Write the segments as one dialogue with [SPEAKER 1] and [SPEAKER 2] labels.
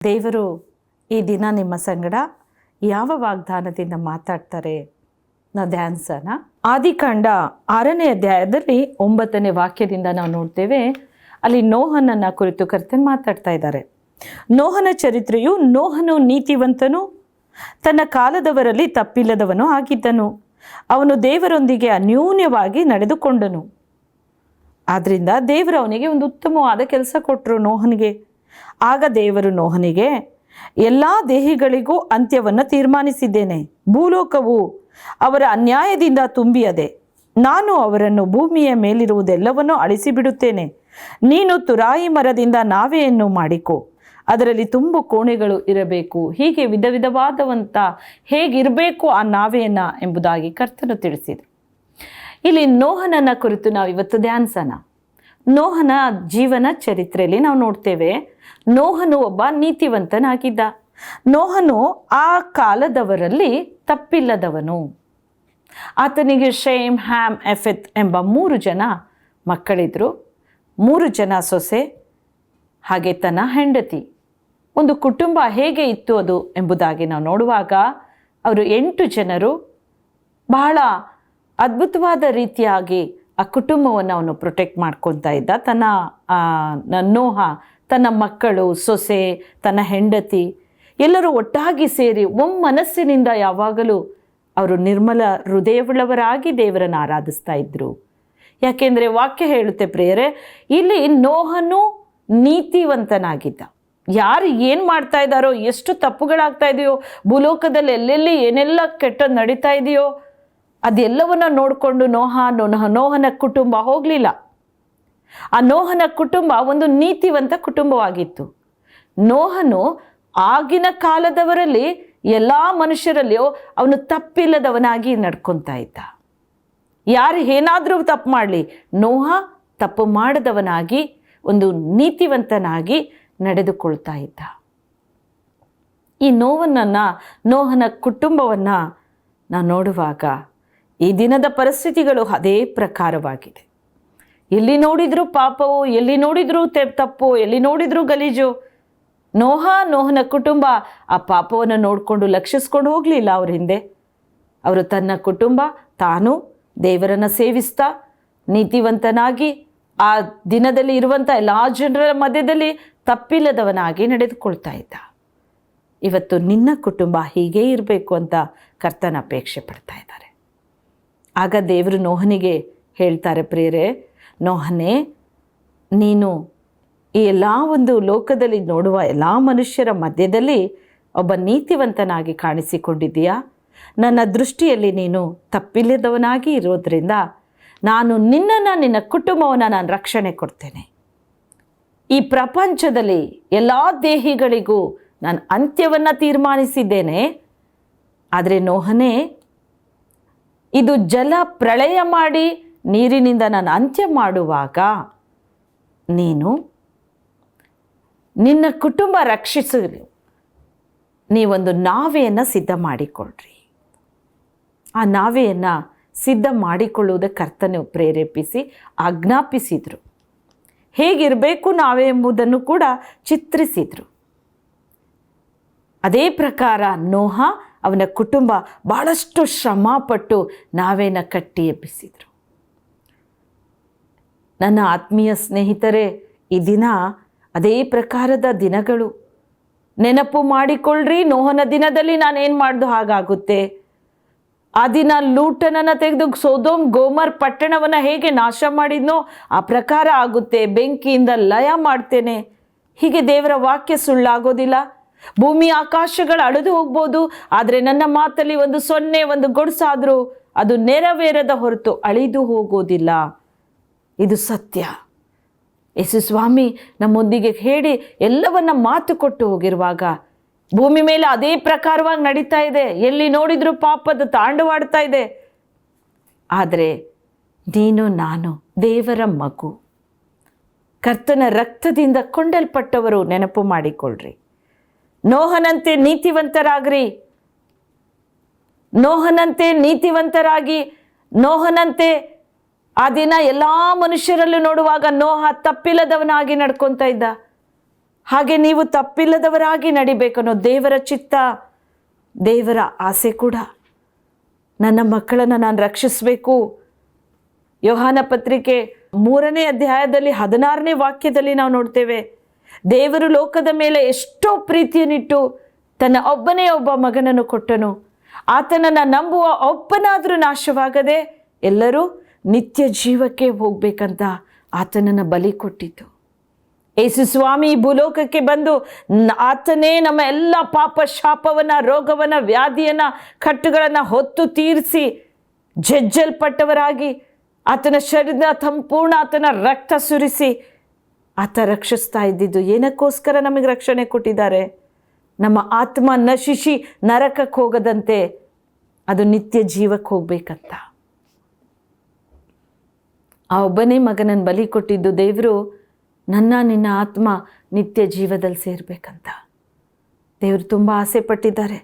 [SPEAKER 1] ದೇವರು ಈ ದಿನ ನಿಮ್ಮ ಸಂಗಡ ಯಾವ ವಾಗ್ದಾನದಿಂದ ಮಾತಾಡ್ತಾರೆ ನಾವು ಧ್ಯಾನಿಸೋಣ. ಆದಿಕಾಂಡ 6ನೇ ಅಧ್ಯಾಯದಲ್ಲಿ 9ನೇ ವಾಕ್ಯದಿಂದ ನಾವು ನೋಡ್ತೇವೆ. ಅಲ್ಲಿ ನೋಹನನ್ನ ಕುರಿತು ಕರ್ತನ್ ಮಾತಾಡ್ತಾ ಇದ್ದಾರೆ. ನೋಹನ ಚರಿತ್ರೆಯು, ನೋಹನು ನೀತಿವಂತನು, ತನ್ನ ಕಾಲದವರಲ್ಲಿ ತಪ್ಪಿಲ್ಲದವನು ಆಗಿದ್ದನು. ಅವನು ದೇವರೊಂದಿಗೆ ಅನ್ಯೂನ್ಯವಾಗಿ ನಡೆದುಕೊಂಡನು. ಆದ್ದರಿಂದ ದೇವರು ಅವನಿಗೆ ಒಂದು ಉತ್ತಮವಾದ ಕೆಲಸ ಕೊಟ್ಟರು ನೋಹನಿಗೆ. ಆಗ ದೇವರು ನೋಹನಿಗೆ, ಎಲ್ಲ ದೇಹಿಗಳಿಗೂ ಅಂತ್ಯವನ್ನು ತೀರ್ಮಾನಿಸಿದ್ದೇನೆ. ಭೂಲೋಕವು ಅವರ ಅನ್ಯಾಯದಿಂದ ತುಂಬಿಯದೆ. ನಾನು ಅವರನ್ನು ಭೂಮಿಯ ಮೇಲಿರುವುದೆಲ್ಲವನ್ನೂ ಅಳಿಸಿಬಿಡುತ್ತೇನೆ. ನೀನು ತುರಾಯಿ ಮರದಿಂದ ನಾವೆಯನ್ನು ಮಾಡಿಕೊ, ಅದರಲ್ಲಿ ತುಂಬು ಕೋಣೆಗಳು ಇರಬೇಕು. ಹೀಗೆ ವಿಧ ವಿಧವಾದವಂಥ ಹೇಗಿರಬೇಕು ಆ ನಾವೆಯನ್ನು ಎಂಬುದಾಗಿ ಕರ್ತನು ತಿಳಿಸಿದರು. ಇಲ್ಲಿ ನೋಹನನ್ನ ಕುರಿತು ನಾವು ಇವತ್ತು ಧ್ಯಾನಿಸೋಣ. ನೋಹನ ಜೀವನ ಚರಿತ್ರೆಯಲ್ಲಿ ನಾವು ನೋಡ್ತೇವೆ. ನೋಹನು ಒಬ್ಬ ನೀತಿವಂತನಾಗಿದ್ದ. ನೋಹನು ಆ ಕಾಲದವರಲ್ಲಿ ತಪ್ಪಿಲ್ಲದವನು. ಆತನಿಗೆ ಶೇಮ್, ಹ್ಯಾಮ್, ಎಫೆತ್ ಎಂಬ 3 ಜನ ಮಕ್ಕಳಿದ್ರು. 3 ಜನ ಸೊಸೆ, ಹಾಗೆ ತನ್ನ ಹೆಂಡತಿ. ಒಂದು ಕುಟುಂಬ ಹೇಗೆ ಇತ್ತು ಅದು ಎಂಬುದಾಗಿ ನಾವು ನೋಡುವಾಗ, ಅವರು 8 ಜನರು ಬಹಳ ಅದ್ಭುತವಾದ ರೀತಿಯಾಗಿ ಆ ಕುಟುಂಬವನ್ನು ಅವನು ಪ್ರೊಟೆಕ್ಟ್ ಮಾಡ್ಕೊತಾ ಇದ್ದ. ನೋಹ ತನ್ನ ಮಕ್ಕಳು, ಸೊಸೆ, ತನ್ನ ಹೆಂಡತಿ ಎಲ್ಲರೂ ಒಟ್ಟಾಗಿ ಸೇರಿ ಒಮ್ಮನಸ್ಸಿನಿಂದ ಯಾವಾಗಲೂ ಅವರು ನಿರ್ಮಲ ಹೃದಯವುಳ್ಳವರಾಗಿ ದೇವರನ್ನು ಆರಾಧಿಸ್ತಾ ಇದ್ರು. ಯಾಕೆಂದರೆ ವಾಕ್ಯ ಹೇಳುತ್ತೆ ಪ್ರಿಯರೇ, ಇಲ್ಲಿ ನೋಹನು ನೀತಿವಂತನಾಗಿದ್ದ. ಯಾರು ಏನು ಮಾಡ್ತಾ ಇದ್ದಾರೋ, ಎಷ್ಟು ತಪ್ಪುಗಳಾಗ್ತಾ ಇದೆಯೋ, ಭೂಲೋಕದಲ್ಲಿ ಎಲ್ಲೆಲ್ಲಿ ಏನೆಲ್ಲ ಕೆಟ್ಟದ್ದು ನಡೀತಾ ಇದೆಯೋ ಅದೆಲ್ಲವನ್ನ ನೋಡಿಕೊಂಡು ನೋಹನ ಕುಟುಂಬ ಹೋಗಲಿಲ್ಲ. ಆ ನೋಹನ ಕುಟುಂಬ ಒಂದು ನೀತಿವಂತ ಕುಟುಂಬವಾಗಿತ್ತು. ನೋಹನು ಆಗಿನ ಕಾಲದವರಲ್ಲಿ ಎಲ್ಲ ಮನುಷ್ಯರಲ್ಲಿಯೂ ಅವನು ತಪ್ಪಿಲ್ಲದವನಾಗಿ ನಡ್ಕೊತಾ ಇದ್ದ. ಯಾರು ಏನಾದರೂ ತಪ್ಪು ಮಾಡಲಿ, ನೋಹ ತಪ್ಪು ಮಾಡದವನಾಗಿ ಒಂದು ನೀತಿವಂತನಾಗಿ ನಡೆದುಕೊಳ್ತಾ ಇದ್ದ. ಈ ನೋಹನ ಕುಟುಂಬವನ್ನು ನಾವು ನೋಡುವಾಗ ಈ ದಿನದ ಪರಿಸ್ಥಿತಿಗಳು ಅದೇ ಪ್ರಕಾರವಾಗಿದೆ. ಎಲ್ಲಿ ನೋಡಿದರೂ ಪಾಪವು, ಎಲ್ಲಿ ನೋಡಿದರೂ ತಪ್ಪು, ಎಲ್ಲಿ ನೋಡಿದರೂ ಗಲೀಜು. ನೋಹನ ಕುಟುಂಬ ಆ ಪಾಪವನ್ನು ನೋಡಿಕೊಂಡು ಲಕ್ಷಿಸ್ಕೊಂಡು ಹೋಗಲಿಲ್ಲ. ಅವ್ರ ಹಿಂದೆ ಅವರು ತನ್ನ ಕುಟುಂಬ ತಾನು ದೇವರನ್ನು ಸೇವಿಸ್ತಾ ನೀತಿವಂತನಾಗಿ ಆ ದಿನದಲ್ಲಿ ಇರುವಂಥ ಎಲ್ಲ ಜನರ ಮಧ್ಯದಲ್ಲಿ ತಪ್ಪಿಲ್ಲದವನಾಗಿ ನಡೆದುಕೊಳ್ತಾ ಇದ್ದ. ಇವತ್ತು ನಿನ್ನ ಕುಟುಂಬ ಹೀಗೇ ಇರಬೇಕು ಅಂತ ಕರ್ತನ ಅಪೇಕ್ಷೆ ಪಡ್ತಾ ಇದ್ದಾರೆ. ಆಗ ದೇವರು ನೋಹನಿಗೆ ಹೇಳ್ತಾರೆ, ಪ್ರಿಯರೇ, ನೋಹನೇ, ನೀನು ಈ ಎಲ್ಲ ಒಂದು ಲೋಕದಲ್ಲಿ ನೋಡುವ ಎಲ್ಲ ಮನುಷ್ಯರ ಮಧ್ಯದಲ್ಲಿ ಒಬ್ಬ ನೀತಿವಂತನಾಗಿ ಕಾಣಿಸಿಕೊಂಡಿದ್ದೀಯಾ. ನನ್ನ ದೃಷ್ಟಿಯಲ್ಲಿ ನೀನು ತಪ್ಪಿಲ್ಲದವನಾಗಿ ಇರೋದ್ರಿಂದ ನಾನು ನಿನ್ನ ಕುಟುಂಬವನ್ನು ನಾನು ರಕ್ಷಣೆ ಕೊಡ್ತೇನೆ. ಈ ಪ್ರಪಂಚದಲ್ಲಿ ಎಲ್ಲ ದೇಹಿಗಳಿಗೂ ನಾನು ಅಂತ್ಯವನ್ನು ತೀರ್ಮಾನಿಸಿದ್ದೇನೆ. ಆದರೆ ನೋಹನೇ, ಇದು ಜಲ ಪ್ರಳಯ ಮಾಡಿ ನೀರಿನಿಂದ ನಾನು ಅಂತ್ಯ ಮಾಡುವಾಗ ನೀನು ನಿನ್ನ ಕುಟುಂಬ ರಕ್ಷಿಸಲು ನೀವೊಂದು ನಾವೆಯನ್ನು ಸಿದ್ಧ ಮಾಡಿಕೊಳ್ಳ್ರಿ. ಆ ನಾವೆಯನ್ನು ಸಿದ್ಧ ಮಾಡಿಕೊಳ್ಳುವುದಕ್ಕೆ ಕರ್ತನು ಪ್ರೇರೇಪಿಸಿ ಆಜ್ಞಾಪಿಸಿದರು. ಹೇಗಿರಬೇಕು ನಾವೇ ಎಂಬುದನ್ನು ಕೂಡ ಚಿತ್ರಿಸಿದರು. ಅದೇ ಪ್ರಕಾರ ನೋಹ ಅವನ ಕುಟುಂಬ ಭಾಳಷ್ಟು ಶ್ರಮಪಟ್ಟು ನಾವೇನ ಕಟ್ಟಿ ಎಬ್ಬಿಸಿದರು. ನನ್ನ ಆತ್ಮೀಯ ಸ್ನೇಹಿತರೆ, ಈ ದಿನ ಅದೇ ಪ್ರಕಾರದ ದಿನಗಳು. ನೆನಪು ಮಾಡಿಕೊಳ್ಳ್ರಿ, ನೋಹನ ದಿನದಲ್ಲಿ ನಾನೇನು ಮಾಡ್ದು ಹಾಗಾಗುತ್ತೆ. ಆ ದಿನ ಲೂಟನನ್ನು ತೆಗೆದು ಸೊದೋಮ್ ಗೋಮರ್ ಪಟ್ಟಣವನ್ನು ಹೇಗೆ ನಾಶ ಮಾಡಿದ್ನೋ ಆ ಪ್ರಕಾರ ಆಗುತ್ತೆ. ಬೆಂಕಿಯಿಂದ ಲಯ ಮಾಡ್ತೇನೆ. ಹೀಗೆ ದೇವರ ವಾಕ್ಯ ಸುಳ್ಳಾಗೋದಿಲ್ಲ. ಭೂಮಿ ಆಕಾಶಗಳು ಅಳೆದು ಹೋಗ್ಬೋದು, ಆದರೆ ನನ್ನ ಮಾತಲ್ಲಿ ಒಂದು ಸೊನ್ನೆ, ಒಂದು ಗೊಡ್ಸಾದರೂ ಅದು ನೆರವೇರದ ಹೊರತು ಅಳಿದು ಹೋಗೋದಿಲ್ಲ. ಇದು ಸತ್ಯ. ಯೇಸು ಸ್ವಾಮಿ ನಮ್ಮೊಂದಿಗೆ ಹೇಳಿ ಎಲ್ಲವನ್ನ ಮಾತು ಕೊಟ್ಟು ಹೋಗಿರುವಾಗ ಭೂಮಿ ಮೇಲೆ ಅದೇ ಪ್ರಕಾರವಾಗಿ ನಡೀತಾ ಇದೆ. ಎಲ್ಲಿ ನೋಡಿದರೂ ಪಾಪದ ತಾಂಡವಾಡ್ತಾ ಇದೆ. ಆದರೆ ನೀನು ನಾನು ದೇವರ ಮಗು, ಕರ್ತನ ರಕ್ತದಿಂದ ಕೊಂಡಲ್ಪಟ್ಟವರು. ನೆನಪು ಮಾಡಿಕೊಳ್ಳ್ರಿ. ನೋಹನಂತೆ ನೀತಿವಂತರಾಗ್ರಿ. ನೋಹನಂತೆ ಆ ದಿನ ಎಲ್ಲ ಮನುಷ್ಯರಲ್ಲೂ ನೋಡುವಾಗ ನೋಹ ತಪ್ಪಿಲ್ಲದವನಾಗಿ ನಡ್ಕೊತಾ ಇದ್ದ. ಹಾಗೆ ನೀವು ತಪ್ಪಿಲ್ಲದವರಾಗಿ ನಡಿಬೇಕನ್ನೋ ದೇವರ ಚಿತ್ತ, ದೇವರ ಆಸೆ ಕೂಡ. ನನ್ನ ಮಕ್ಕಳನ್ನು ನಾನು ರಕ್ಷಿಸಬೇಕು. ಯೋಹಾನ ಪತ್ರಿಕೆ 3ನೇ ಅಧ್ಯಾಯದಲ್ಲಿ 16ನೇ ವಾಕ್ಯದಲ್ಲಿ ನಾವು ನೋಡ್ತೇವೆ, ದೇವರು ಲೋಕದ ಮೇಲೆ ಎಷ್ಟೋ ಪ್ರೀತಿಯನ್ನಿಟ್ಟು ತನ್ನ ಒಬ್ಬನೇ ಒಬ್ಬ ಮಗನನ್ನು ಕೊಟ್ಟನು, ಆತನನ್ನು ನಂಬುವ ಒಬ್ಬನಾದರೂ ನಾಶವಾಗದೆ ಎಲ್ಲರೂ ನಿತ್ಯ ಜೀವಕ್ಕೆ ಹೋಗ್ಬೇಕಂತ ಆತನನ್ನು ಬಲಿ ಕೊಟ್ಟಿತು. ಯೇಸು ಸ್ವಾಮಿ ಈ ಭೂಲೋಕಕ್ಕೆ ಬಂದು ಆತನೇ ನಮ್ಮ ಎಲ್ಲ ಪಾಪ ಶಾಪವನ್ನು, ರೋಗವನ್ನು, ವ್ಯಾಧಿಯನ್ನು, ಕಟ್ಟುಗಳನ್ನು ಹೊತ್ತು ತೀರಿಸಿ ಜಜ್ಜಲ್ಪಟ್ಟವರಾಗಿ ಆತನ ಶರೀರದ ಸಂಪೂರ್ಣ ಆತನ ರಕ್ತ ಸುರಿಸಿ ಆತ ರಕ್ಷಿಸ್ತಾ ಇದ್ದಿದ್ದು ಏನಕ್ಕೋಸ್ಕರ ನಮಗೆ ರಕ್ಷಣೆ ಕೊಟ್ಟಿದ್ದಾರೆ? ನಮ್ಮ ಆತ್ಮ ನಶಿಸಿ ನರಕಕ್ಕೆ ಹೋಗದಂತೆ ಅದು ನಿತ್ಯ ಜೀವಕ್ಕೆ ಹೋಗ್ಬೇಕಂತ. ಆ ಒಬ್ಬನೇ ಮಗನನ್ನು ಬಲಿ ಕೊಟ್ಟಿದ್ದು ದೇವರು ನಿನ್ನ ಆತ್ಮ ನಿತ್ಯ ಜೀವದಲ್ಲಿ ಸೇರಬೇಕಂತ ದೇವರು ತುಂಬ ಆಸೆ ಪಟ್ಟಿದ್ದಾರೆ.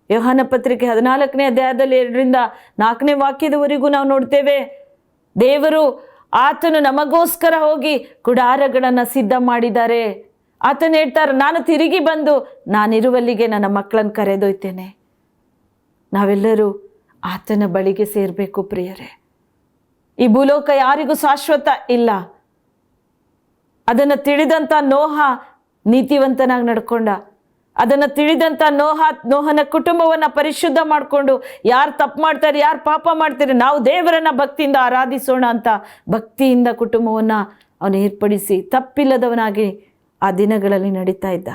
[SPEAKER 1] ಯೋಹಾನ ಪತ್ರಿಕೆ 14ನೇ ಅಧ್ಯಾಯದಲ್ಲಿ 2ರಿಂದ 4ನೇ ವಾಕ್ಯದವರೆಗೂ ನಾವು ನೋಡ್ತೇವೆ, ದೇವರು ಆತನು ನಮಗೋಸ್ಕರ ಹೋಗಿ ಗುಡಾರಗಳನ್ನು ಸಿದ್ಧ ಮಾಡಿದ್ದಾರೆ. ಆತನು ಹೇಳ್ತಾರೆ, ನಾನು ತಿರುಗಿ ಬಂದು ನಾನಿರುವಲ್ಲಿಗೆ ನನ್ನ ಮಕ್ಕಳನ್ನು ಕರೆದೊಯ್ತೇನೆ. ನಾವೆಲ್ಲರೂ ಆತನ ಬಳಿಗೆ ಸೇರಬೇಕು ಪ್ರಿಯರೇ. ಈ ಭೂಲೋಕ ಯಾರಿಗೂ ಶಾಶ್ವತ ಇಲ್ಲ. ಅದನ್ನು ತಿಳಿದಂಥ ನೋಹ ನೀತಿವಂತನಾಗಿ ನಡ್ಕೊಂಡ. ಅದನ್ನು ತಿಳಿದಂಥ ನೋಹನ ಕುಟುಂಬವನ್ನು ಪರಿಶುದ್ಧ ಮಾಡಿಕೊಂಡು, ಯಾರು ತಪ್ಪು ಮಾಡ್ತಾರೆ, ಯಾರು ಪಾಪ ಮಾಡ್ತಾರೆ, ನಾವು ದೇವರನ್ನ ಭಕ್ತಿಯಿಂದ ಆರಾಧಿಸೋಣ ಅಂತ ಭಕ್ತಿಯಿಂದ ಕುಟುಂಬವನ್ನು ಅವನು ಏರ್ಪಡಿಸಿ ತಪ್ಪಿಲ್ಲದವನಾಗಿ ಆ ದಿನಗಳಲ್ಲಿ ನಡೀತಾ ಇದ್ದ.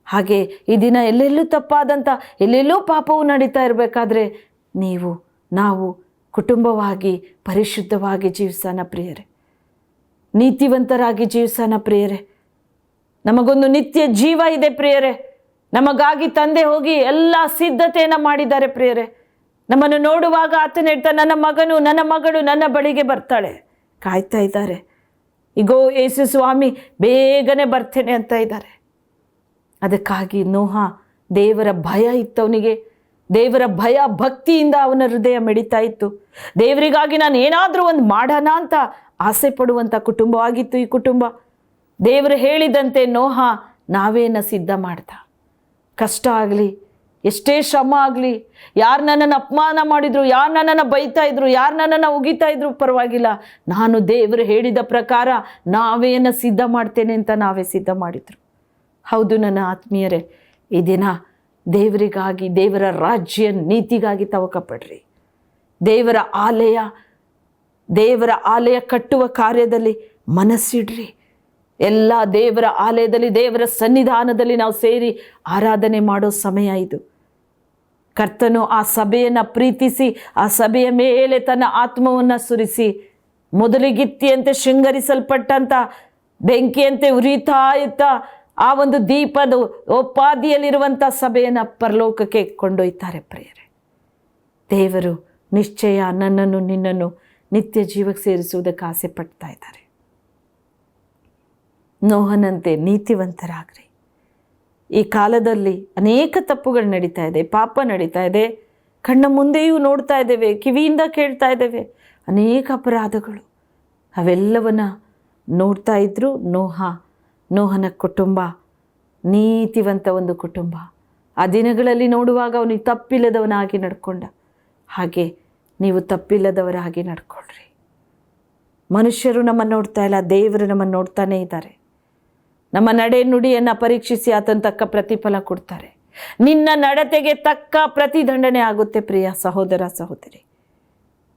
[SPEAKER 1] ಹಾಗೆ ಈ ದಿನ ಎಲ್ಲೆಲ್ಲೂ ತಪ್ಪಾದಂಥ, ಎಲ್ಲೆಲ್ಲೂ ಪಾಪವು ನಡೀತಾ ಇರಬೇಕಾದ್ರೆ ನಾವು ಕುಟುಂಬವಾಗಿ ಪರಿಶುದ್ಧವಾಗಿ ಜೀವಿಸೋಣ ಪ್ರಿಯರೇ, ನೀತಿವಂತರಾಗಿ ಜೀವಿಸೋಣ ಪ್ರಿಯರೇ. ನಮಗೊಂದು ನಿತ್ಯ ಜೀವ ಇದೆ ಪ್ರಿಯರೇ. ನಮಗಾಗಿ ತಂದೆ ಹೋಗಿ ಎಲ್ಲ ಸಿದ್ಧತೆಯನ್ನು ಮಾಡಿದ್ದಾರೆ ಪ್ರಿಯರೇ. ನಮ್ಮನ್ನು ನೋಡುವಾಗ ಆತನ ಹೇಳ್ತಾ, ನನ್ನ ಮಗನು ನನ್ನ ಮಗಳು ನನ್ನ ಬಳಿಗೆ ಬರ್ತಾಳೆ, ಕಾಯ್ತಾ ಇದ್ದಾರೆ. ಈಗೋ ಯೇಸು ಸ್ವಾಮಿ ಬೇಗನೆ ಬರ್ತೇನೆ ಅಂತ ಇದ್ದಾರೆ. ಅದಕ್ಕಾಗಿ ನೋಹ ದೇವರ ಭಯ ಇತ್ತು ಅವನಿಗೆ. ದೇವರ ಭಯ ಭಕ್ತಿಯಿಂದ ಅವನ ಹೃದಯ ಮಿಡಿತಾ ಇತ್ತು. ದೇವರಿಗಾಗಿ ನಾನು ಏನಾದರೂ ಒಂದು ಮಾಡೋಣ ಅಂತ ಆಸೆ ಪಡುವಂಥ ಕುಟುಂಬವಾಗಿತ್ತು ಈ ಕುಟುಂಬ. ದೇವರು ಹೇಳಿದಂತೆ ನೋಹ ನಾವೇನ ಸಿದ್ಧ ಮಾಡ್ದ. ಕಷ್ಟ ಆಗಲಿ, ಎಷ್ಟೇ ಶ್ರಮ ಆಗಲಿ, ಯಾರು ನನ್ನನ್ನು ಅಪಮಾನ ಮಾಡಿದ್ರು, ಯಾರು ನನ್ನನ್ನು ಬೈತಾ ಇದ್ರು, ಯಾರು ನನ್ನನ್ನು ಉಗಿತಾ ಇದ್ರು ಪರವಾಗಿಲ್ಲ, ನಾನು ದೇವರು ಹೇಳಿದ ಪ್ರಕಾರ ನಾವೇನ ಸಿದ್ಧ ಮಾಡ್ತೇನೆ ಅಂತ ನಾವೇ ಸಿದ್ಧ ಮಾಡಿದ್ರು. ಹೌದು ನನ್ನ ಆತ್ಮೀಯರೇ, ಈ ದಿನ ದೇವರಿಗಾಗಿ, ದೇವರ ರಾಜ್ಯ ನೀತಿಗಾಗಿ ತವಕಪಡ್ರಿ. ದೇವರ ಆಲಯ ಕಟ್ಟುವ ಕಾರ್ಯದಲ್ಲಿ ಮನಸ್ಸಿಡ್ರಿ. ಎಲ್ಲ ದೇವರ ಆಲಯದಲ್ಲಿ, ದೇವರ ಸನ್ನಿಧಾನದಲ್ಲಿ ನಾವು ಸೇರಿ ಆರಾಧನೆ ಮಾಡೋ ಸಮಯ ಇದು. ಕರ್ತನು ಆ ಸಭೆಯನ್ನು ಪ್ರೀತಿಸಿ ಆ ಸಭೆಯ ಮೇಲೆ ತನ್ನ ಆತ್ಮವನ್ನು ಸುರಿಸಿ, ಮೊದಲಿಗಿತ್ತಿಯಂತೆ ಶೃಂಗರಿಸಲ್ಪಟ್ಟಂಥ ಬೆಂಕಿಯಂತೆ ಉರಿತಾ ಇತ್ತ ಆ ಒಂದು ದೀಪದ ಉಪಾದಿಯಲ್ಲಿರುವಂಥ ಸಭೆಯನ್ನು ಪರಲೋಕಕ್ಕೆ ಕೊಂಡೊಯ್ತಾರೆ ಪ್ರಿಯರೇ. ದೇವರು ನಿಶ್ಚಯ ನನ್ನನ್ನು ನಿನ್ನನ್ನು ನಿತ್ಯ ಜೀವಕ್ಕೆ ಸೇರಿಸುವುದಕ್ಕೆ ಆಸೆ ಪಡ್ತಾ ಇದ್ದಾರೆ. ನೋಹನಂತೆ ನೀತಿವಂತರಾಗ್ರಿ. ಈ ಕಾಲದಲ್ಲಿ ಅನೇಕ ತಪ್ಪುಗಳು ನಡೀತಾ ಇದೆ, ಪಾಪ ನಡೀತಾ ಇದೆ, ಕಣ್ಣ ಮುಂದೆಯೂ ನೋಡ್ತಾ ಇದ್ದೇವೆ, ಕಿವಿಯಿಂದ ಕೇಳ್ತಾ ಇದ್ದೇವೆ, ಅನೇಕ ಅಪರಾಧಗಳು. ಅವೆಲ್ಲವನ್ನ ನೋಡ್ತಾ ಇದ್ರು ನೋಹನ ಕುಟುಂಬ ನೀತಿವಂತ ಒಂದು ಕುಟುಂಬ. ಆ ದಿನಗಳಲ್ಲಿ ನೋಡುವಾಗ ಅವನಿಗೆ ತಪ್ಪಿಲ್ಲದವನಾಗಿ ನಡ್ಕೊಂಡ. ಹಾಗೆ ನೀವು ತಪ್ಪಿಲ್ಲದವರಾಗಿ ನಡ್ಕೊಳ್ರಿ. ಮನುಷ್ಯರು ನಮ್ಮನ್ನು ನೋಡ್ತಾ ಇಲ್ಲ, ದೇವರು ನಮ್ಮನ್ನು ನೋಡ್ತಾನೇ ಇದ್ದಾರೆ. ನಮ್ಮ ನಡೆ ನುಡಿಯನ್ನು ಪರೀಕ್ಷಿಸಿ ಆತನ ತಕ್ಕ ಪ್ರತಿಫಲ ಕೊಡ್ತಾರೆ. ನಿನ್ನ ನಡತೆಗೆ ತಕ್ಕ ಪ್ರತಿದಂಡನೆ ಆಗುತ್ತೆ ಪ್ರಿಯ ಸಹೋದರ ಸಹೋದರಿ.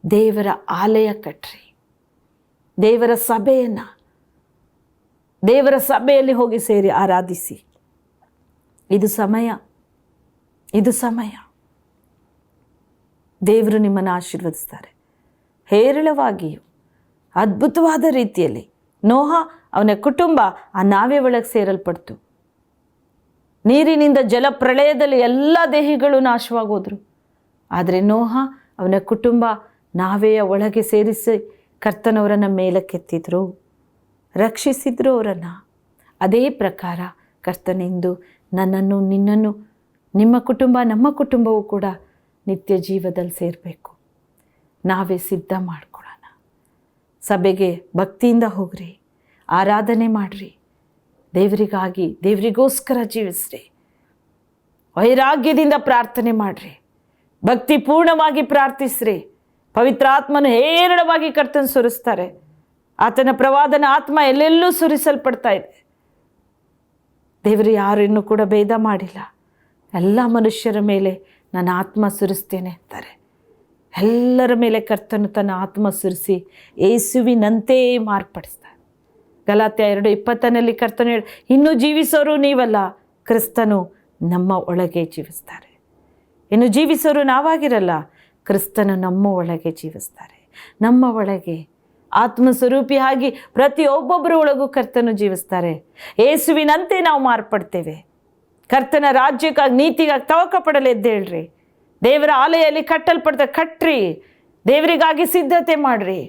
[SPEAKER 1] ದೇವರ ಆಲಯ ಕಟ್ರಿ. ದೇವರ ಸಭೆಯಲ್ಲಿ ಹೋಗಿ ಸೇರಿ ಆರಾಧಿಸಿ. ಇದು ಸಮಯ. ದೇವರು ನಿಮ್ಮನ್ನು ಆಶೀರ್ವದಿಸ್ತಾರೆ ಹೇರಳವಾಗಿಯೂ ಅದ್ಭುತವಾದ ರೀತಿಯಲ್ಲಿ. ನೋಹ ಅವನ ಕುಟುಂಬ ಆ ನಾವೆ ಒಳಗೆ ಸೇರಲ್ಪಡ್ತು. ನೀರಿನಿಂದ ಜಲಪ್ರಳಯದಲ್ಲಿ ಎಲ್ಲ ದೇಹಿಗಳು ನಾಶವಾಗೋದ್ರು. ಆದರೆ ನೋಹ ಅವನ ಕುಟುಂಬ ನಾವೆಯ ಒಳಗೆ ಸೇರಿಸಿ ಕರ್ತನವರನ್ನು ಮೇಲಕ್ಕೆತ್ತಿದ್ರು, ರಕ್ಷಿಸಿದ್ರು ಅವರನ್ನು. ಅದೇ ಪ್ರಕಾರ ಕರ್ತನಿಂದು ನನ್ನನ್ನು ನಿನ್ನನ್ನು, ನಿಮ್ಮ ಕುಟುಂಬ ನಮ್ಮ ಕುಟುಂಬವೂ ಕೂಡ ನಿತ್ಯ ಜೀವದಲ್ಲಿ ಸೇರಬೇಕು. ನಾವೇ ಸಿದ್ಧ ಮಾಡ್ಕೊಳ್ಳೋಣ. ಸಭೆಗೆ ಭಕ್ತಿಯಿಂದ ಹೋಗ್ರಿ, ಆರಾಧನೆ ಮಾಡಿರಿ. ದೇವರಿಗಾಗಿ, ದೇವರಿಗೋಸ್ಕರ ಜೀವಿಸ್ರಿ. ವೈರಾಗ್ಯದಿಂದ ಪ್ರಾರ್ಥನೆ ಮಾಡಿರಿ, ಭಕ್ತಿಪೂರ್ಣವಾಗಿ ಪ್ರಾರ್ಥಿಸ್ರಿ. ಪವಿತ್ರಾತ್ಮನು ಹೇರಳವಾಗಿ ಕರ್ತನ ಸುರಿಸ್ತಾರೆ. ಆತನ ಪ್ರವಾದನ ಆತ್ಮ ಎಲ್ಲೆಲ್ಲೂ ಸುರಿಸಲ್ಪಡ್ತಾ ಇದೆ. ದೇವರು ಯಾರನ್ನು ಕೂಡ ಭೇದ ಮಾಡಿಲ್ಲ. ಎಲ್ಲ ಮನುಷ್ಯರ ಮೇಲೆ ನನ್ನ ಆತ್ಮ ಸುರಿಸ್ತೇನೆ ಅಂತಾರೆ. ಎಲ್ಲರ ಮೇಲೆ ಕರ್ತನು ತನ್ನ ಆತ್ಮ ಸುರಿಸಿ ಯೇಸುವಿನಂತೆ ಮಾರ್ಪಡಿಸ್ತಾರೆ. ಗಲಾತ್ಯ 2:20 ಕರ್ತನು ಹೇಳಿ, ಇನ್ನೂ ಜೀವಿಸೋರು ನೀವಲ್ಲ, ಕ್ರಿಸ್ತನು ನಮ್ಮ ಒಳಗೆ ಜೀವಿಸ್ತಾರೆ. ಇನ್ನು ಜೀವಿಸೋರು ನಾವಾಗಿರಲ್ಲ, ಕ್ರಿಸ್ತನು ನಮ್ಮ ಒಳಗೆ ಜೀವಿಸ್ತಾರೆ. ನಮ್ಮ ಒಳಗೆ ಆತ್ಮಸ್ವರೂಪಿಯಾಗಿ ಪ್ರತಿಯೊಬ್ಬೊಬ್ಬರ ಒಳಗೂ ಕರ್ತನು ಜೀವಿಸ್ತಾರೆ. ಯೇಸುವಿನಂತೆ ನಾವು ಮಾರ್ಪಡ್ತೇವೆ. ಕರ್ತನ ರಾಜ್ಯಕ್ಕಾಗಿ, ನೀತಿಗಾಗಿ ತವಕ ಪಡಲು ಎದ್ದೇಳ್ರಿ. ದೇವರ ಆಲಯಲ್ಲಿ ಕಟ್ಟ್ರಿ. ದೇವರಿಗಾಗಿ ಸಿದ್ಧತೆ ಮಾಡ್ರಿ.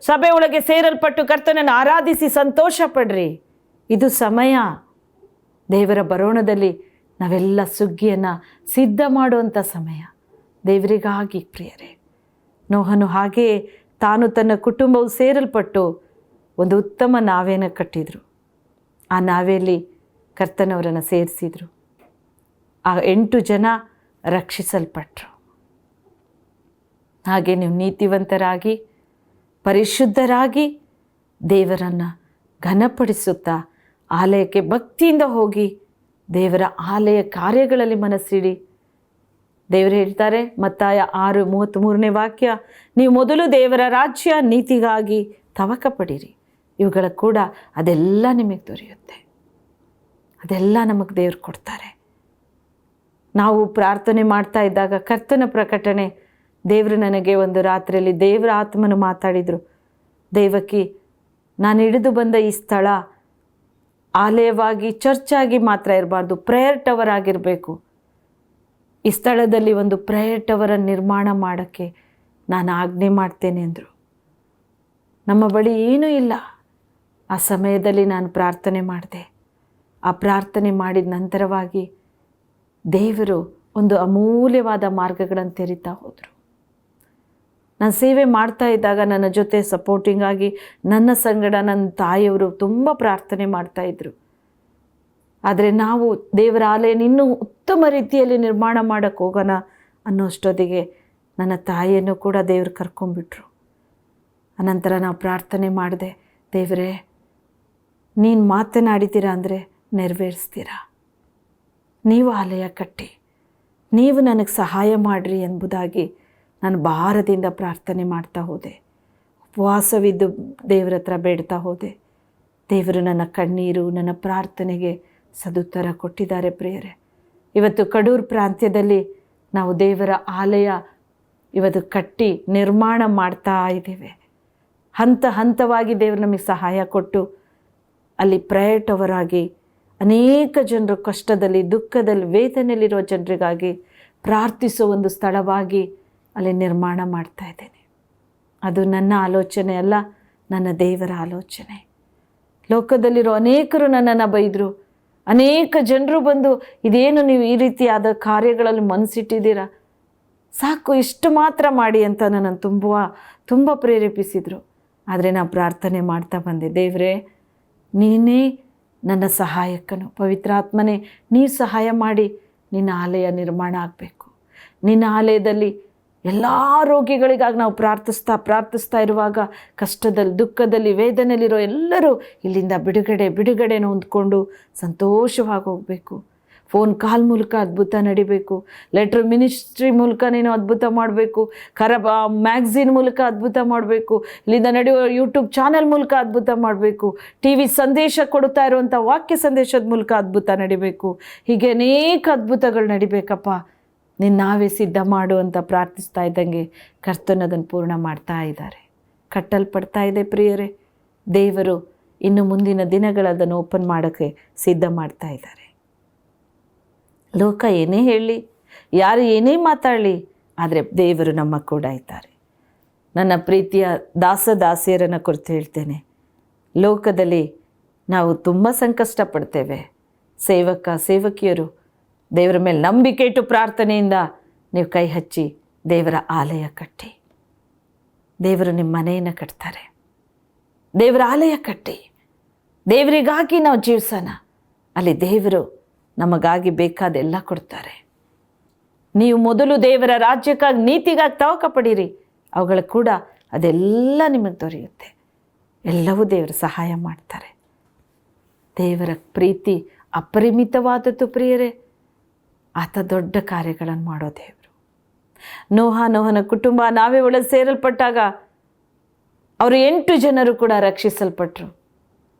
[SPEAKER 1] ಸಭೆ ಒಳಗೆ ಸೇರಲ್ಪಟ್ಟು ಕರ್ತನನ್ನು ಆರಾಧಿಸಿ ಸಂತೋಷ ಪಡ್ರಿ. ಇದು ಸಮಯ. ದೇವರ ಬರೋಣದಲ್ಲಿ ನಾವೆಲ್ಲ ಸುಗ್ಗಿಯನ್ನು ಸಿದ್ಧ ಮಾಡುವಂಥ ಸಮಯ. ದೇವರಿಗಾಗಿ ಪ್ರಿಯರೇ, ನೋಹನು ಹಾಗೆಯೇ ತಾನು ತನ್ನ ಕುಟುಂಬವು ಸೇರಲ್ಪಟ್ಟು ಒಂದು ಉತ್ತಮ ನಾವೆಯನ್ನು ಕಟ್ಟಿದರು. ಆ ನಾವೆಯಲ್ಲಿ ಕರ್ತನವರನ್ನು ಸೇರಿಸಿದರು. ಆ 8 ಜನ ರಕ್ಷಿಸಲ್ಪಟ್ಟರು. ಹಾಗೆ ನೀವು ನೀತಿವಂತರಾಗಿ, ಪರಿಶುದ್ಧರಾಗಿ, ದೇವರನ್ನು ಘನಪಡಿಸುತ್ತಾ ಆಲಯಕ್ಕೆ ಭಕ್ತಿಯಿಂದ ಹೋಗಿ ದೇವರ ಆಲಯ ಕಾರ್ಯಗಳಲ್ಲಿ ಮನಸ್ಸಿಡಿ. ದೇವರು ಹೇಳ್ತಾರೆ, ಮತ್ತಾಯ 6:33 ವಾಕ್ಯ, ನೀವು ಮೊದಲು ದೇವರ ರಾಜ್ಯ ನೀತಿಗಾಗಿ ತವಕ ಪಡಿರಿ, ಇವುಗಳ ಕೂಡ ಅದೆಲ್ಲ ನಿಮಗೆ ದೊರೆಯುತ್ತೆ. ಅದೆಲ್ಲ ನಮಗೆ ದೇವರು ಕೊಡ್ತಾರೆ. ನಾವು ಪ್ರಾರ್ಥನೆ ಮಾಡ್ತಾ ಇದ್ದಾಗ ಕರ್ತನ ಪ್ರಕಟಣೆ, ದೇವರು ನನಗೆ ಒಂದು ರಾತ್ರಿಯಲ್ಲಿ ದೇವರ ಆತ್ಮನು ಮಾತಾಡಿದರು. ದೇವಕಿ, ನಾನು ಹಿಡಿದು ಬಂದ ಈ ಸ್ಥಳ ಆಲಯವಾಗಿ, ಚರ್ಚಾಗಿ ಮಾತ್ರ ಇರಬಾರ್ದು, ಪ್ರೇಯರ್ ಟವರ್ ಆಗಿರಬೇಕು. ಈ ಸ್ಥಳದಲ್ಲಿ ಒಂದು ಪ್ರೇಯರ್ ಟವರ್ ನಿರ್ಮಾಣ ಮಾಡೋಕ್ಕೆ ನಾನು ಆಜ್ಞೆ ಮಾಡ್ತೇನೆ ಅಂದರು. ನಮ್ಮ ಬಳಿ ಏನೂ ಇಲ್ಲ. ಆ ಸಮಯದಲ್ಲಿ ನಾನು ಪ್ರಾರ್ಥನೆ ಮಾಡಿದೆ. ಆ ಪ್ರಾರ್ಥನೆ ಮಾಡಿದ ನಂತರವಾಗಿ ದೇವರು ಒಂದು ಅಮೂಲ್ಯವಾದ ಮಾರ್ಗಗಳನ್ನು ತೆರೀತಾ ಹೋದರು. ನಾನು ಸೇವೆ ಮಾಡ್ತಾ ಇದ್ದಾಗ ನನ್ನ ಜೊತೆ ಸಪೋರ್ಟಿಂಗ್ ಆಗಿ ನನ್ನ ಸಂಗಡ ನನ್ನ ತಾಯಿಯವರು ತುಂಬ ಪ್ರಾರ್ಥನೆ ಮಾಡ್ತಾಯಿದ್ರು. ಆದರೆ ನಾವು ದೇವರ ಆಲಯನ ಇನ್ನೂ ಉತ್ತಮ ರೀತಿಯಲ್ಲಿ ನಿರ್ಮಾಣ ಮಾಡೋಕ್ಕೆ ಹೋಗೋಣ ಅನ್ನೋಷ್ಟೊತ್ತಿಗೆ ನನ್ನ ತಾಯಿಯನ್ನು ಕೂಡ ದೇವರು ಕರ್ಕೊಂಡ್ಬಿಟ್ರು. ಅನಂತರ ನಾವು ಪ್ರಾರ್ಥನೆ ಮಾಡಿದೆ, ದೇವರೇ, ನೀನು ಮಾತನಾಡಿದ್ದೀರಾ ಅಂದರೆ ನೆರವೇರಿಸ್ತೀರಾ. ನೀವು ಆಲಯ ಕಟ್ಟಿ, ನೀವು ನನಗೆ ಸಹಾಯ ಮಾಡಿರಿ ಎಂಬುದಾಗಿ ನಾನು ಭಾರದಿಂದ ಪ್ರಾರ್ಥನೆ ಮಾಡ್ತಾ ಹೋದೆ. ಉಪವಾಸವಿದ್ದು ದೇವರ ಹತ್ರ ಬೇಡ್ತಾ ಹೋದೆ. ದೇವರು ನನ್ನ ಕಣ್ಣೀರು, ನನ್ನ ಪ್ರಾರ್ಥನೆಗೆ ಸದುತ್ತರ ಕೊಟ್ಟಿದ್ದಾರೆ ಪ್ರಿಯರೇ. ಇವತ್ತು ಕಡೂರು ಪ್ರಾಂತ್ಯದಲ್ಲಿ ನಾವು ದೇವರ ಆಲಯ ಇವತ್ತು ಕಟ್ಟಿ ನಿರ್ಮಾಣ ಮಾಡ್ತಾ ಇದ್ದೇವೆ. ಹಂತ ಹಂತವಾಗಿ ದೇವರು ನಮಗೆ ಸಹಾಯ ಕೊಟ್ಟು ಅಲ್ಲಿ ಪ್ರೇಯರ್ ಟವರ್ ಆಗಿ ಅನೇಕ ಜನರು ಕಷ್ಟದಲ್ಲಿ, ದುಃಖದಲ್ಲಿ, ವೇದನೆಯಲ್ಲಿರೋ ಜನರಿಗಾಗಿ ಪ್ರಾರ್ಥಿಸೋ ಒಂದು ಸ್ಥಳವಾಗಿ ಅಲ್ಲಿ ನಿರ್ಮಾಣ ಮಾಡ್ತಾ ಇದ್ದೇನೆ. ಅದು ನನ್ನ ಆಲೋಚನೆ ಅಲ್ಲ, ನನ್ನ ದೇವರ ಆಲೋಚನೆ. ಲೋಕದಲ್ಲಿರೋ ಅನೇಕರು ನನ್ನನ್ನು ಬೈದರು. ಅನೇಕ ಜನರು ಬಂದು, ಇದೇನು ನೀವು ಈ ರೀತಿಯಾದ ಕಾರ್ಯಗಳಲ್ಲಿ ಮನಸ್ಸಿಟ್ಟಿದ್ದೀರಾ, ಸಾಕು ಇಷ್ಟು ಮಾತ್ರ ಮಾಡಿ ಅಂತ ನನ್ನನ್ನು ತುಂಬ ಪ್ರೇರೇಪಿಸಿದರು. ಆದರೆ ನಾನು ಪ್ರಾರ್ಥನೆ ಮಾಡ್ತಾ ಬಂದೆ, ದೇವರೇ, ನೀನೇ ನನ್ನ ಸಹಾಯಕನು, ಪವಿತ್ರಾತ್ಮನೇ ನೀನು ಸಹಾಯ ಮಾಡಿ ನಿನ್ನ ಆಲಯ ನಿರ್ಮಾಣ ಆಗಬೇಕು. ನಿನ್ನ ಆಲಯದಲ್ಲಿ ಎಲ್ಲ ರೋಗಿಗಳಿಗಾಗಿ ನಾವು ಪ್ರಾರ್ಥಿಸ್ತಾ ಇರುವಾಗ ಕಷ್ಟದಲ್ಲಿ, ದುಃಖದಲ್ಲಿ, ವೇದನೆಯಲ್ಲಿರೋ ಎಲ್ಲರೂ ಇಲ್ಲಿಂದ ಬಿಡುಗಡೆನ ಹೊಂದ್ಕೊಂಡು ಸಂತೋಷವಾಗಿ ಹೋಗಬೇಕು. ಫೋನ್ ಕಾಲ್ ಮೂಲಕ ಅದ್ಭುತ ನಡಿಬೇಕು. ಲೆಟ್ರ್ ಮಿನಿಸ್ಟ್ರಿ ಮೂಲಕ ನೀನು ಅದ್ಭುತ ಮಾಡಬೇಕು. ಮ್ಯಾಗ್ಝಿನ್ ಮೂಲಕ ಅದ್ಭುತ ಮಾಡಬೇಕು. ಇಲ್ಲಿಂದ ನಡೆಯುವ ಯೂಟ್ಯೂಬ್ ಚಾನಲ್ ಮೂಲಕ ಅದ್ಭುತ ಮಾಡಬೇಕು. TV ಸಂದೇಶ ಕೊಡ್ತಾ ಇರುವಂಥ ವಾಕ್ಯ ಸಂದೇಶದ ಮೂಲಕ ಅದ್ಭುತ ನಡಿಬೇಕು. ಹೀಗೆ ಅನೇಕ ಅದ್ಭುತಗಳು ನಡಿಬೇಕಪ್ಪ, ನಾವೇ ಸಿದ್ಧ ಮಾಡು ಅಂತ ಪ್ರಾರ್ಥಿಸ್ತಾ ಇದ್ದಂಗೆ ಕರ್ತನದನ್ನು ಪೂರ್ಣ ಮಾಡ್ತಾ ಇದ್ದಾರೆ. ಕಟ್ಟಲ್ಪಡ್ತಾ ಇದೆ ಪ್ರಿಯರೇ. ದೇವರು ಇನ್ನು ಮುಂದಿನ ದಿನಗಳದನ್ನು ಓಪನ್ ಮಾಡೋಕ್ಕೆ ಸಿದ್ಧ ಮಾಡ್ತಾ ಇದ್ದಾರೆ. ಲೋಕ ಏನೇ ಹೇಳಲಿ, ಯಾರು ಏನೇ ಮಾತಾಡಲಿ, ಆದರೆ ದೇವರು ನಮ್ಮ ಕೂಡ ಇದ್ದಾರೆ. ನನ್ನ ಪ್ರೀತಿಯ ದಾಸದಾಸಿಯರನ್ನು ಕುರಿತು ಹೇಳ್ತೇನೆ. ಲೋಕದಲ್ಲಿ ನಾವು ತುಂಬ ಸಂಕಷ್ಟ ಪಡ್ತೇವೆ. ಸೇವಕಿಯರು ದೇವರ ಮೇಲೆ ನಂಬಿಕೆ ಇಟ್ಟು ಪ್ರಾರ್ಥನೆಯಿಂದ ನೀವು ಕೈ ಹಚ್ಚಿ ದೇವರ ಆಲಯ ಕಟ್ಟಿ. ದೇವರು ನಿಮ್ಮ ಮನೆಯನ್ನು ಕಟ್ತಾರೆ. ದೇವರ ಆಲಯ ಕಟ್ಟಿ. ದೇವರಿಗಾಗಿ ನಾವು ಜೀವಿಸೋಣ. ಅಲ್ಲಿ ದೇವರು ನಮಗಾಗಿ ಬೇಕಾದೆಲ್ಲ ಕೊಡ್ತಾರೆ. ನೀವು ಮೊದಲು ದೇವರ ರಾಜ್ಯಕ್ಕಾಗಿ ನೀತಿಗಾಗಿ ತವಕ ಪಡೀರಿ, ಅವುಗಳು ಕೂಡ ಅದೆಲ್ಲ ನಿಮಗೆ ದೊರೆಯುತ್ತೆ. ಎಲ್ಲವೂ ದೇವರು ಸಹಾಯ ಮಾಡ್ತಾರೆ. ದೇವರ ಪ್ರೀತಿ ಅಪರಿಮಿತವಾದದ್ದು ಪ್ರಿಯರೇ. ಆತ ದೊಡ್ಡ ಕಾರ್ಯಗಳನ್ನು ಮಾಡೋ ದೇವರು. ನೋಹನ ಕುಟುಂಬ ನಾವೇ ಒಳಗೆ ಸೇರಲ್ಪಟ್ಟಾಗ ಅವರು 8 ಜನರು ಕೂಡ ರಕ್ಷಿಸಲ್ಪಟ್ರು.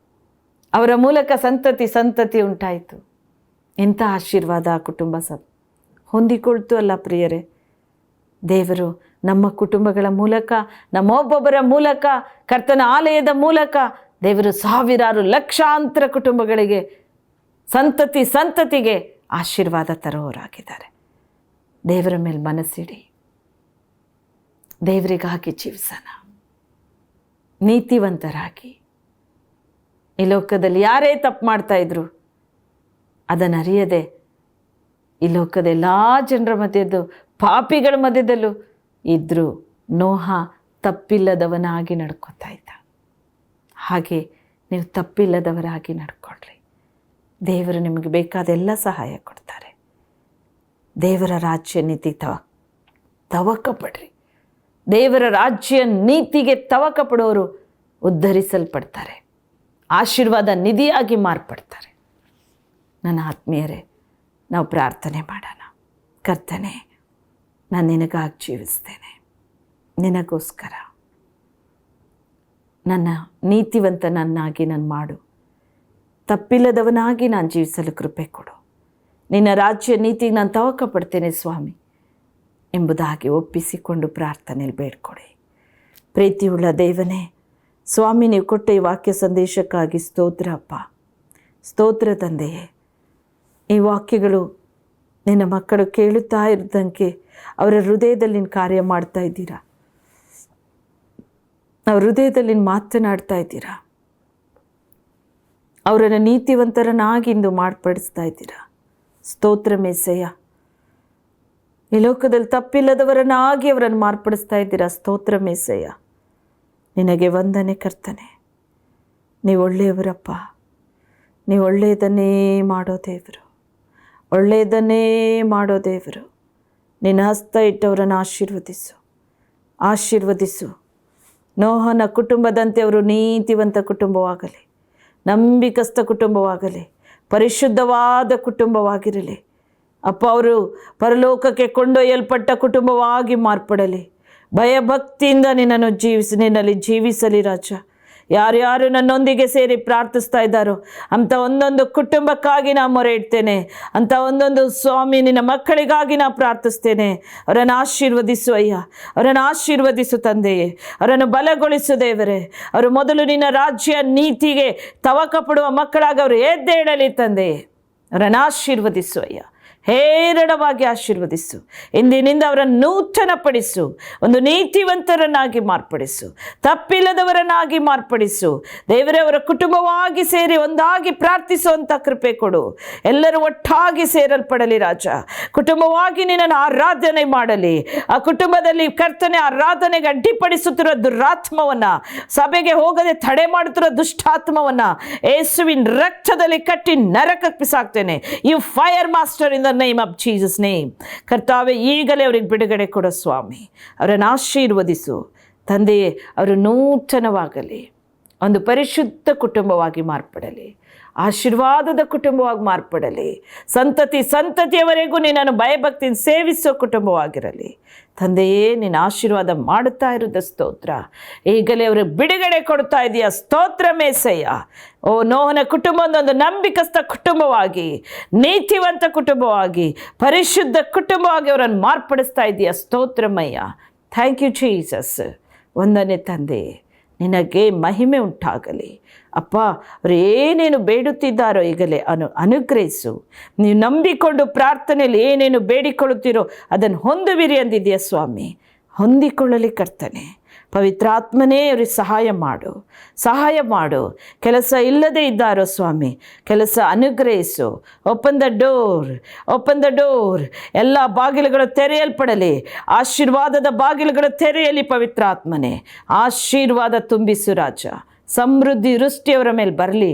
[SPEAKER 1] ಅವರ ಮೂಲಕ ಸಂತತಿ ಉಂಟಾಯಿತು. ಎಂಥ ಆಶೀರ್ವಾದ ಆ ಕುಟುಂಬ ಹೊಂದಿಕೊಳ್ತು ಅಲ್ಲ ಪ್ರಿಯರೇ. ದೇವರು ನಮ್ಮ ಕುಟುಂಬಗಳ ಮೂಲಕ, ನಮ್ಮೊಬ್ಬೊಬ್ಬರ ಮೂಲಕ, ಕರ್ತನ ಆಲಯದ ಮೂಲಕ ದೇವರು ಸಾವಿರಾರು ಲಕ್ಷಾಂತರ ಕುಟುಂಬಗಳಿಗೆ ಸಂತತಿಗೆ ಆಶೀರ್ವಾದ ತರುವವರಾಗಿದ್ದಾರೆ. ದೇವರ ಮೇಲೆ ಮನಸ್ಸಿಡಿ, ದೇವರಿಗಾಗಿ ಜೀವಿಸೋಣ, ನೀತಿವಂತರಾಗಿ. ಈ ಲೋಕದಲ್ಲಿ ಯಾರೇ ತಪ್ಪು ಮಾಡ್ತಾ ಇದ್ರು ಅದನ್ನು ಅರಿಯದೆ ಈ ಲೋಕದ ಎಲ್ಲ ಜನರ ಮಧ್ಯದ್ದು, ಪಾಪಿಗಳ ಮಧ್ಯದಲ್ಲೂ ಇದ್ದರೂ ನೋಹ ತಪ್ಪಿಲ್ಲದವನಾಗಿ ನಡ್ಕೋತಾ ಇದ್ದ. ಹಾಗೆ ನೀವು ತಪ್ಪಿಲ್ಲದವರಾಗಿ ನಡ್ಕೊಳ್ರಿ. ದೇವರು ನಿಮಗೆ ಬೇಕಾದೆಲ್ಲ ಸಹಾಯ ಕೊಡ್ತಾರೆ. ದೇವರ ರಾಜ್ಯ ನೀತಿ ತವಕ ಪಡ್ರಿ. ದೇವರ ರಾಜ್ಯ ನೀತಿಗೆ ತವಕ ಪಡೋರು ಉದ್ಧರಿಸಲ್ಪಡ್ತಾರೆ, ಆಶೀರ್ವಾದ ನಿಧಿಯಾಗಿ ಮಾರ್ಪಡ್ತಾರೆ. ನನ್ನ ಆತ್ಮೀಯರೇ, ನಾವು ಪ್ರಾರ್ಥನೆ ಮಾಡೋಣ. ಕರ್ತನೇ, ನಾನು ನಿನಗಾಗಿ ಜೀವಿಸ್ತೇನೆ, ನಿನಗೋಸ್ಕರ ನನ್ನ ನೀತಿವಂತನನ್ನಾಗಿ ನಾನು ಮಾಡು, ತಪ್ಪಿಲ್ಲದವನಾಗಿ ನಾನು ಜೀವಿಸಲು ಕೃಪೆ ಕೊಡು, ನಿನ್ನ ರಾಜ್ಯ ನೀತಿಗೆ ನಾನು ತವಕ ಪಡ್ತೇನೆ ಸ್ವಾಮಿ ಎಂಬುದಾಗಿ ಒಪ್ಪಿಸಿಕೊಂಡು ಪ್ರಾರ್ಥನೆಯಲ್ಲಿ ಬೇಡ್ಕೊಡಿ. ಪ್ರೀತಿಯುಳ್ಳ ದೇವನೇ, ಸ್ವಾಮಿ, ನೀವು ಕೊಟ್ಟ ಈ ವಾಕ್ಯ ಸಂದೇಶಕ್ಕಾಗಿ ಸ್ತೋತ್ರ ಅಪ್ಪ, ಸ್ತೋತ್ರ ತಂದೆಯೇ. ಈ ವಾಕ್ಯಗಳು ನಿನ್ನ ಮಕ್ಕಳು ಕೇಳುತ್ತಾ ಇದ್ದಂಗೆ ಅವರ ಹೃದಯದಲ್ಲಿ ನೀನು ಕಾರ್ಯ ಮಾಡ್ತಾ ಇದ್ದೀರಾ, ಅವ್ರ ಹೃದಯದಲ್ಲಿ ಮಾತನಾಡ್ತಾ ಇದ್ದೀರಾ, ಅವರನ್ನು ನೀತಿವಂತರನ್ನಾಗಿ ಇಂದು ಮಾರ್ಪಡಿಸ್ತಾ ಇದ್ದೀರಾ. ಸ್ತೋತ್ರ ಮೇಸಯ್ಯ. ಈ ಲೋಕದಲ್ಲಿ ತಪ್ಪಿಲ್ಲದವರನ್ನಾಗಿ ಅವರನ್ನು ಮಾರ್ಪಡಿಸ್ತಾ ಇದ್ದೀರಾ. ಸ್ತೋತ್ರ ಮೇಸಯ್ಯ. ನಿನಗೆ ವಂದನೆ ಕರ್ತನೆ. ನೀವು ಒಳ್ಳೆಯವರಪ್ಪ, ನೀವು ಒಳ್ಳೆಯದನ್ನೇ ಮಾಡೋ ದೇವರು, ಒಳ್ಳೆಯದನ್ನೇ ಮಾಡೋ ದೇವರು. ನಿನ್ನ ಹಸ್ತ ಇಟ್ಟವರನ್ನು ಆಶೀರ್ವದಿಸು. ನೋಹನ ಕುಟುಂಬದಂತೆ ಅವರು ನೀತಿವಂತ ಕುಟುಂಬವಾಗಲಿ, ನಂಬಿಕಸ್ಥ ಕುಟುಂಬವಾಗಲಿ, ಪರಿಶುದ್ಧವಾದ ಕುಟುಂಬವಾಗಿರಲಿ ಅಪ್ಪ. ಅವರು ಪರಲೋಕಕ್ಕೆ ಕೊಂಡೊಯ್ಯಲ್ಪಟ್ಟ ಕುಟುಂಬವಾಗಿ ಮಾರ್ಪಡಲಿ. ಭಯಭಕ್ತಿಯಿಂದ ನಿನ್ನಲ್ಲಿ ಜೀವಿಸಲಿ ರಾಜ. ಯಾರ್ಯಾರು ನನ್ನೊಂದಿಗೆ ಸೇರಿ ಪ್ರಾರ್ಥಿಸ್ತಾ ಇದ್ದಾರೋ ಅಂಥ ಒಂದೊಂದು ಕುಟುಂಬಕ್ಕಾಗಿ ನಾ ಮೊರೆ ಇಡ್ತೇನೆ. ಅಂಥ ಒಂದೊಂದು ಸ್ವಾಮಿ ನಿನ್ನ ಮಕ್ಕಳಿಗಾಗಿ ನಾ ಪ್ರಾರ್ಥಿಸ್ತೇನೆ. ಅವರನ್ನು ಆಶೀರ್ವದಿಸು ಅಯ್ಯ, ಅವರನ್ನು ಆಶೀರ್ವದಿಸು ತಂದೆಯೇ, ಅವರನ್ನು ಬಲಗೊಳಿಸು ದೇವರೇ. ಅವರು ಮೊದಲು ನಿನ್ನ ರಾಜ್ಯ ನೀತಿಗೆ ತವಕ ಪಡುವ ಮಕ್ಕಳಾಗಿ ಅವರು ಎದ್ದೇಳಲಿ ತಂದೆಯೇ. ಅವರನ್ನು ಆಶೀರ್ವದಿಸು ಅಯ್ಯ, ಹೇರಳವಾಗಿ ಆಶೀರ್ವದಿಸು. ಇಂದಿನಿಂದ ಅವರನ್ನು ನೂತನಪಡಿಸು, ಒಂದು ನೀತಿವಂತರನ್ನಾಗಿ ಮಾರ್ಪಡಿಸು, ತಪ್ಪಿಲ್ಲದವರನ್ನಾಗಿ ಮಾರ್ಪಡಿಸು ದೇವರೇ. ಅವರ ಕುಟುಂಬವಾಗಿ ಸೇರಿ ಒಂದಾಗಿ ಪ್ರಾರ್ಥಿಸುವಂಥ ಕೃಪೆ ಕೊಡು. ಎಲ್ಲರೂ ಒಟ್ಟಾಗಿ ಸೇರಲ್ಪಡಲಿ ರಾಜ. ಕುಟುಂಬವಾಗಿ ನಿನ್ನನ್ನು ಆರಾಧನೆ ಮಾಡಲಿ. ಆ ಕುಟುಂಬದಲ್ಲಿ ಕರ್ತನೆ ಆರಾಧನೆಗೆ ಅಡ್ಡಿಪಡಿಸುತ್ತಿರುವ ದುರಾತ್ಮವನ್ನು, ಸಭೆಗೆ ಹೋಗದೆ ತಡೆ ಮಾಡುತ್ತಿರುವ ದುಷ್ಟಾತ್ಮವನ್ನು ಯೇಸುವಿನ ರಕ್ತದಲ್ಲಿ ಕಟ್ಟಿ ನರಕಕ್ಕೆ ಬಿಸಾಕ್ತೇನೆ. You fire master in the name of Jesus name. ಕರ್ತಾವೆ, ಈಗಲೇ ಅವ್ರಿಗೆ ಬಿಡುಗಡೆ ಕೊಡೋ ಸ್ವಾಮಿ. ಅವರನ್ನು ಆಶೀರ್ವದಿಸು ತಂದೆಯೇ. ಅವರು ನೂತನವಾಗಲಿ, ಒಂದು ಪರಿಶುದ್ಧ ಕುಟುಂಬವಾಗಿ ಮಾರ್ಪಡಲಿ, ಆಶೀರ್ವಾದದ ಕುಟುಂಬವಾಗಿ ಮಾರ್ಪಡಲಿ. ಸಂತತಿಯವರೆಗೂ ನಿನ್ನನ್ನು ಭಯಭಕ್ತಿಯಿಂದ ಸೇವಿಸೋ ಕುಟುಂಬವಾಗಿರಲಿ ತಂದೆಯೇ. ನಿನ್ನ ಆಶೀರ್ವಾದ ಮಾಡುತ್ತಾ ಇರೋದು ಸ್ತೋತ್ರ. ಈಗಲೇ ಅವರು ಬಿಡುಗಡೆ ಕೊಡ್ತಾ ಇದೆಯಾ. ಸ್ತೋತ್ರ ಮೇಸಯ್ಯ. ಓ ನೋಹನ ಕುಟುಂಬ ಒಂದು ನಂಬಿಕಸ್ಥ ಕುಟುಂಬವಾಗಿ, ನೀತಿವಂತ ಕುಟುಂಬವಾಗಿ, ಪರಿಶುದ್ಧ ಕುಟುಂಬವಾಗಿ ಅವರನ್ನು ಮಾರ್ಪಡಿಸ್ತಾ ಇದೆಯಾ. ಸ್ತೋತ್ರಮಯ್ಯ. Thank you Jesus. ಒಂದನೇ ತಂದೆ, ನಿನಗೆ ಮಹಿಮೆ ಉಂಟಾಗಲಿ ಅಪ್ಪ. ಅವರು ಏನೇನು ಬೇಡುತ್ತಿದ್ದಾರೋ ಈಗಲೇ ಅನುಗ್ರಹಿಸು. ನೀವು ನಂಬಿಕೊಂಡು ಪ್ರಾರ್ಥನೆಯಲ್ಲಿ ಏನೇನು ಬೇಡಿಕೊಳ್ಳುತ್ತೀರೋ ಅದನ್ನು ಹೊಂದುವಿರಿ ಅಂದಿದೆಯಾ ಸ್ವಾಮಿ. ಹೊಂದಿಕೊಳ್ಳಲಿ ಕರ್ತನೆ. ಪವಿತ್ರಾತ್ಮನೇ ಅವ್ರಿಗೆ ಸಹಾಯ ಮಾಡು. ಕೆಲಸ ಇಲ್ಲದೆ ಇದ್ದಾರೋ ಸ್ವಾಮಿ, ಕೆಲಸ ಅನುಗ್ರಹಿಸು. Open the door. ಎಲ್ಲ ಬಾಗಿಲುಗಳು ತೆರೆಯಲ್ಪಡಲಿ. ಆಶೀರ್ವಾದದ ಬಾಗಿಲುಗಳು ತೆರೆಯಲಿ ಪವಿತ್ರಾತ್ಮನೇ. ಆಶೀರ್ವಾದ ತುಂಬಿಸು ರಾಜ. ಸಮೃದ್ಧಿ ವೃಷ್ಟಿಯವರ ಮೇಲೆ ಬರಲಿ.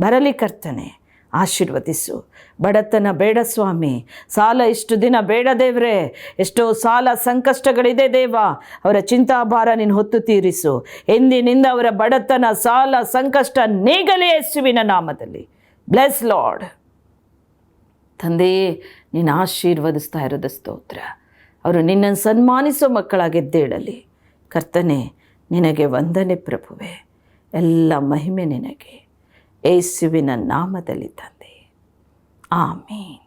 [SPEAKER 1] ಬರಲಿ ಕರ್ತನೆ. ಆಶೀರ್ವದಿಸು. ಬಡತನ ಬೇಡ ಸ್ವಾಮಿ, ಸಾಲ ಇಷ್ಟು ದಿನ ಬೇಡ ದೇವ್ರೆ. ಎಷ್ಟೋ ಸಾಲ ಸಂಕಷ್ಟಗಳಿದೆ ದೇವ, ಅವರ ಚಿಂತಾಭಾರ ನೀನು ಹೊತ್ತು ತೀರಿಸು. ಎಂದಿನಿಂದ ಅವರ ಬಡತನ ಸಾಲ ಸಂಕಷ್ಟ ನೀಗಲೇ ಯೇಸುವಿನ ನಾಮದಲ್ಲಿ. Bless lord. ತಂದೆಯೇ, ನೀನು ಆಶೀರ್ವದಿಸ್ತಾ ಇರೋದು ಸ್ತೋತ್ರ. ಅವರು ನಿನ್ನನ್ನು ಸನ್ಮಾನಿಸೋ ಮಕ್ಕಳಾಗೆದ್ದೇಳಲಿ. ಕರ್ತನೆ, ನಿನಗೆ ವಂದನೆ ಪ್ರಭುವೆ. ಎಲ್ಲ ಮಹಿಮೆ ನಿನಗೆ, ಯೇಸುವಿನ ನಾಮದಲ್ಲಿ ತಂದೆ. ಆಮೇನ್.